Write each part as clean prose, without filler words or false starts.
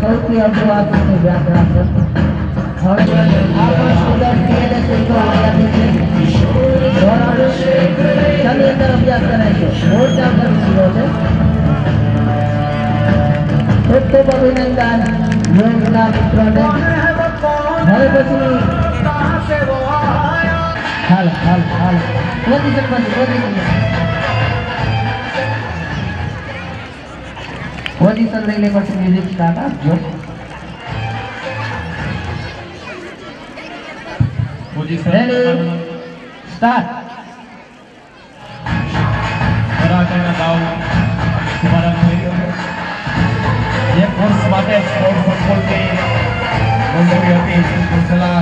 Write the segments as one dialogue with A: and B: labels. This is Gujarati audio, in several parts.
A: સૌથી અઘરું આસનનું વ્યાકરણ છે. હવે આ પણ સ્ટુડન્ટ ટીએનએસ સિંધો વિદ્યાર્થી છે. ધોરણ 6 ની અંદર અભ્યાસ કરે છે. મોરચા પર વિષયો છે. ખૂબ ખૂબ અભિનંદન યોગના મિત્રોને. હવે પછી હાલ પોઝિશન લઈ લે પછી મ્યુઝિક સ્ટાર્ટ આપજો. Ready start.
B: કરાટેના દાવ શુભારંભ થઈ ગયો. જે કોર્સ માટે સ્પોર્ટ ફૂટબોલની નોંધણી હતી છેલ્લા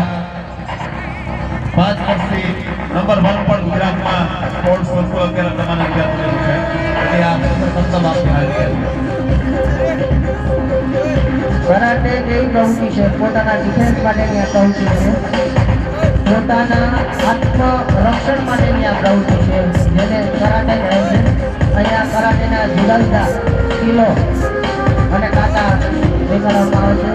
B: 5 વર્ષથી નંબર 1 પર ગુજરાતમાં સ્પોર્ટ્સ ફૂટબોલ અત્યારે તમારા વિદ્યાર્થીઓ છે. એટલે આ સતત આપની હાજરી.
A: કરાટે એવી પ્રવૃત્તિ છે, પોતાના ડિફેન્સ માટેની આ પ્રવૃત્તિ છે, પોતાના આત્મરક્ષણ માટેની આ પ્રવૃત્તિ છે, જેને કરાટે કહે છે. અહીંયા કરાટેના જુદા જુદા સ્કિલો અને કાટા શીખવાડવામાં આવે છે.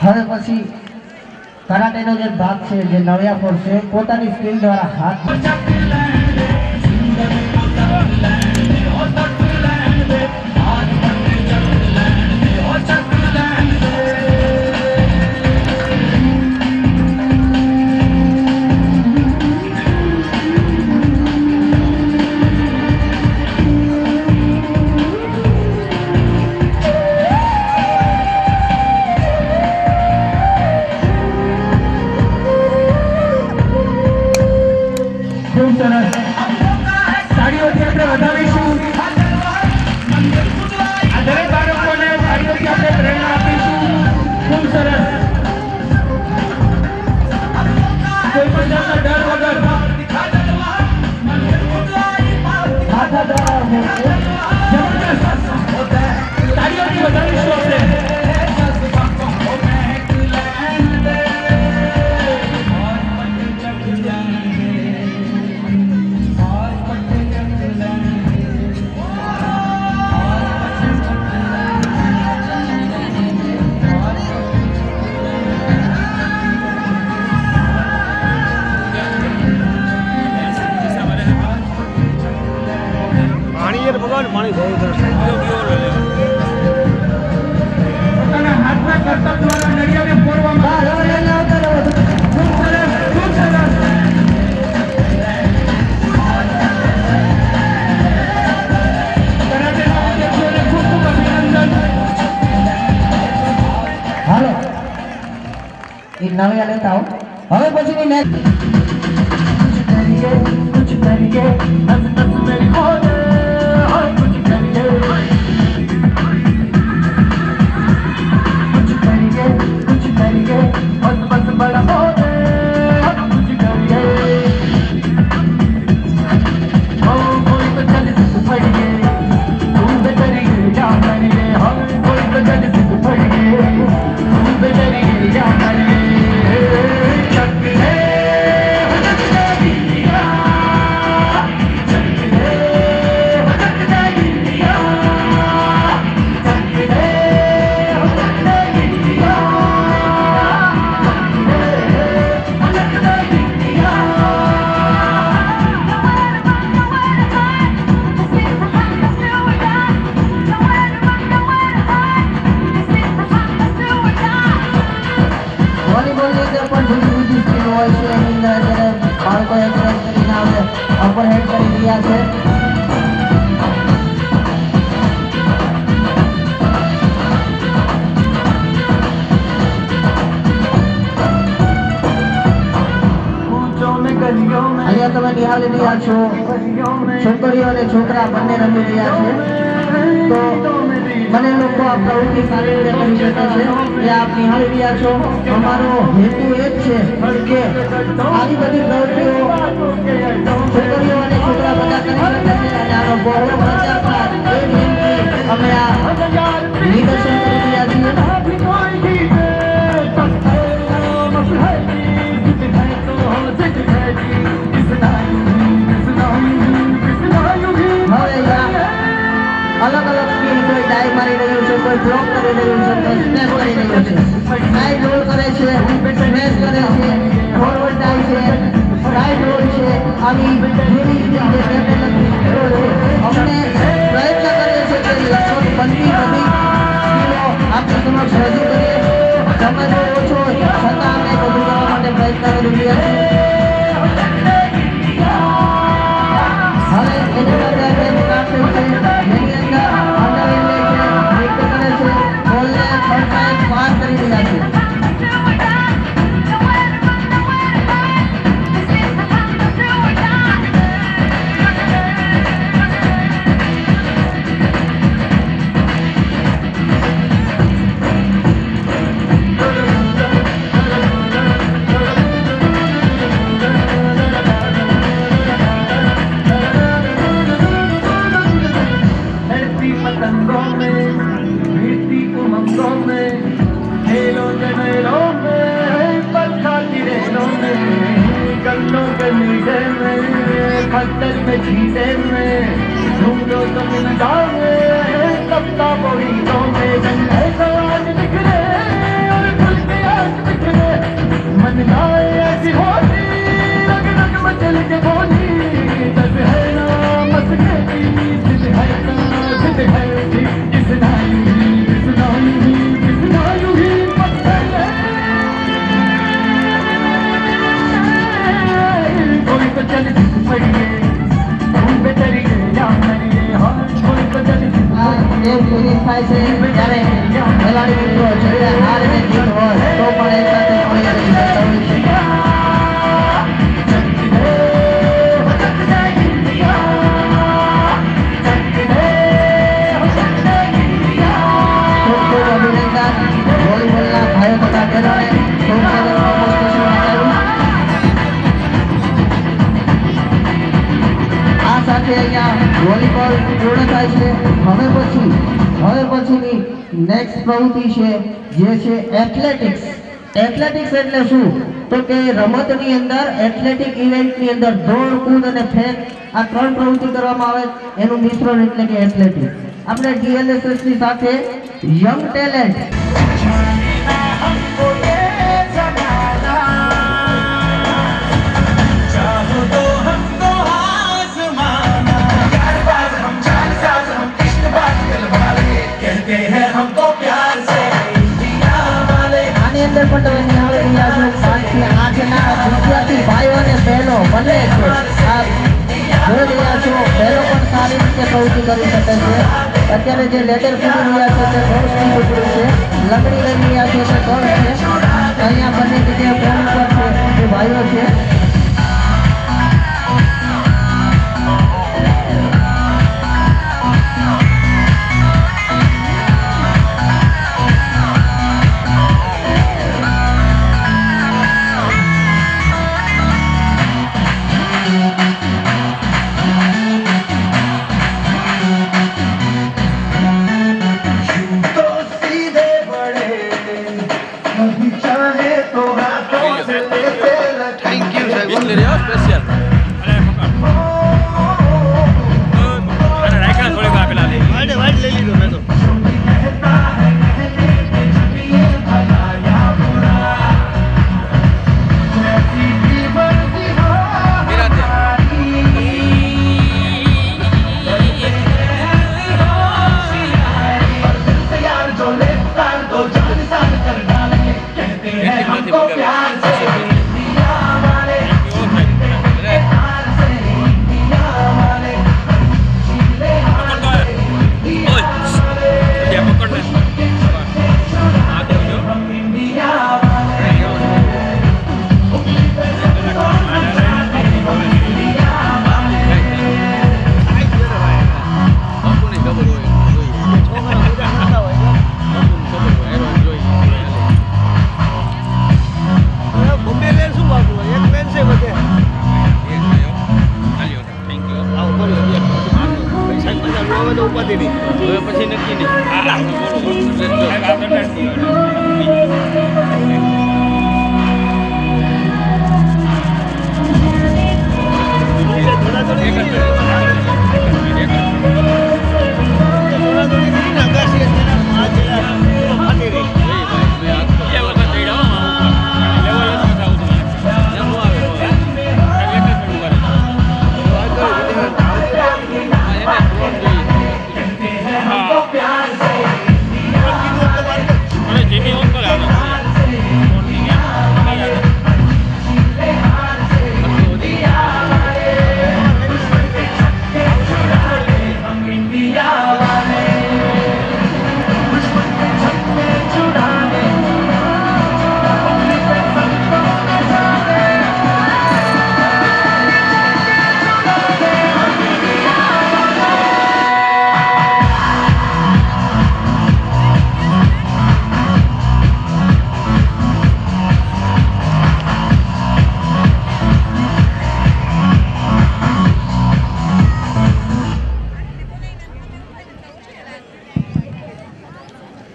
A: હવે પછી કરાટેનો જે ભાગ છે, જે નવ્યા ફોર છે, પોતાની સ્કિલ દ્વારા હાથ
C: પાણી બહુ પોતાના હાથના કરતબ દ્વારા નળિયાને ફોડવામાં
A: હાલો એ નળિયા લેતા આવો. હવે પછીની નેક્સ્ટ હોય છે એની અંદર અત્યારે બાળકો એક્સરસાઇઝ કરીને આવે અપર હેડ કરી રહ્યા છે. અહીંયા તમે નિહાળી રહ્યા છો છોકરીઓ અને છોકરા બંને રમી રહ્યા છે. તો મને લોકો આ પ્રવૃત્તિ સારી રીતે કરી શકે છે એ આપ નિહાળી રહ્યા છો. અમારો હેતુ એ જ છે કે આવી બધી પ્રવૃત્તિઓ છોકરીઓ અને છોકરા બધા કરી શકે છે અને આનો બહોળો પ્રચાર થાય એ નિયમથી અમે આ નિદર્શન કરી રહ્યા છીએ. અલગ અલગ સ્કીલ કોઈ ડાઈ મારી રહ્યું છે, કોઈ બ્લોક કરી રહ્યું છે, કોઈ સ્મેશ કરી રહ્યું છે. ડાઈ રોલ કરે છે, સ્મેશ કરે છે, ફોરવર્ડ ડાઈ છે, રાઈટ રોલ છે. આવી ઘણી સ્કીલ છે, અમને પ્રયત્ન કરીએ છીએ કે લગભગ બધી સ્કીલો આપણી સમક્ષ રજૂ કરીએ. સમય બહુ ઓછો છતાં અમે બધું કરવા માટે પ્રયત્ન કરી રહ્યા છીએ. હવે એની માટે આપણે સ્ટાર્ટ થયું છે જેની અંદર અંડરવિન લે છે, નૃત્ય કરે છે, બોલને ફરફાઈ પાર કરી રહ્યા છે.
C: खट्टर में छीटे में ढूंढो तुम डाले सबका बोरीों में जंगल सवाज बिखरे और खुल के आग बिखरे मन गाए ऐसी होती रग रग मचल के बोली दस है ना मत के जिद है ना जिद है जिसना यूं ही पत्थर कोई तो चल पड़िए
A: ગેમ ફિનિશ થાય છે ત્યારે ખેલાડી મિત્રો છેલ્લે હાર અને જીત હોય તો પણ એક સાથે મળી રહી છે. ખૂબ ખૂબ અભિનંદન વોલીબોલના ભાઈઓ તથા બહેનોને ખૂબ સરસ ડેમોન્સ્ટ્રેશન બતાવ્યું. આ સાથે અહીંયા વોલીબોલ પૂર્ણ થાય છે. હવે પછીની નેક્સ્ટ પ્રવૃત્તિ છે જે છે એથ્લેટિક્સ. એથ્લેટિક્સ એટલે શું? તો કે રમતની અંદર એથ્લેટિક ઇવેન્ટની અંદર દોડ, કૂદ અને ફેંક આ ત્રણ પ્રવૃત્તિ કરવામાં આવે એનું મિશ્રણ એટલે કે એથ્લેટિક્સ. આપણે DLSS ની સાથે યંગ ટેલેન્ટ અંદર પણ તમે નિહાળી રહ્યા છો 5 થી 8ના વિદ્યાર્થી ભાઈઓ અને બહેનો બંને છે. આ જોઈ રહ્યા છો બહેનો પણ સારી રીતે પ્રવૃત્તિ કરી શકે છે. અત્યારે જે લેટર પૂરી રહ્યા છે તે ઘોડની ટુકડી છે, લકડી લઈ રહ્યા છે તે ઘોડ છે. અહીંયા બંને જગ્યાએ ફોન ઉપર છે જે ભાઈઓ છે.
D: હવે પછી નક્કી નહીં.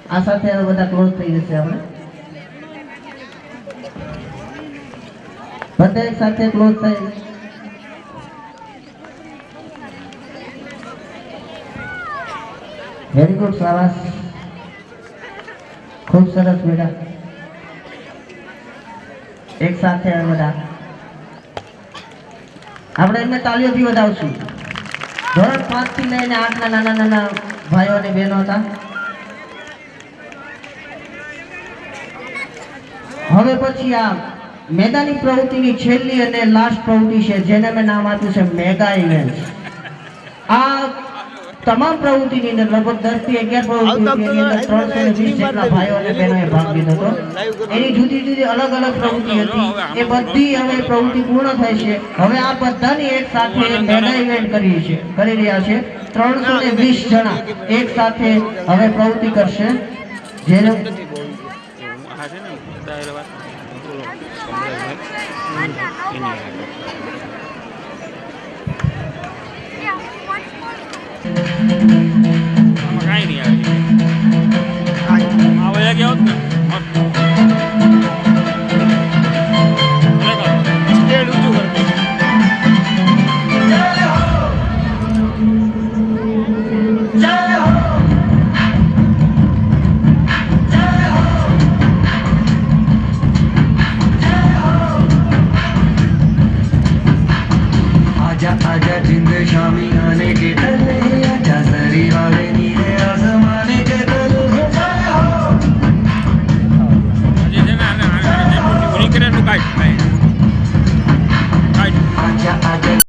A: આ સાથે હવે બધા ક્લોઝ થઈ જશે આપણે બધા એક સાથે ક્લોઝ થઈ વેરી ગુડ શાબાશ ખૂબ સરસ બેટા એક સાથે હવે બધા આપણે એમને તાળીઓથી વધાવશું ધોરણ 5 થી લઈને 8 ના નાના નાના ભાઈઓ અને બહેનો હતા હવે પછી આ મેદાની પ્રવૃત્તિની છેલ્લી અને લાસ્ટ પ્રવૃત્તિ છે જેને મેં નામ આપ્યું છે મેગા ઇવેન્ટ આ તમામ પ્રવૃત્તિની અંદર લગભગ 10 થી 11 પ્રવૃત્તિની અંદર 320 જેટલા ભાઈઓ અને બહેનોએ ભાગ લીધો હતો એની જુદી જુદી અલગ અલગ પ્રવૃત્તિ હતી એ બધી હવે પ્રવૃત્તિ પૂર્ણ થઈ છે હવે આ બધાની એક સાથે મેગા ઇવેન્ટ કરી રહ્યા છે 320 જણા એક સાથે હવે પ્રવૃત્તિ કરશે જેને
D: હા છે ને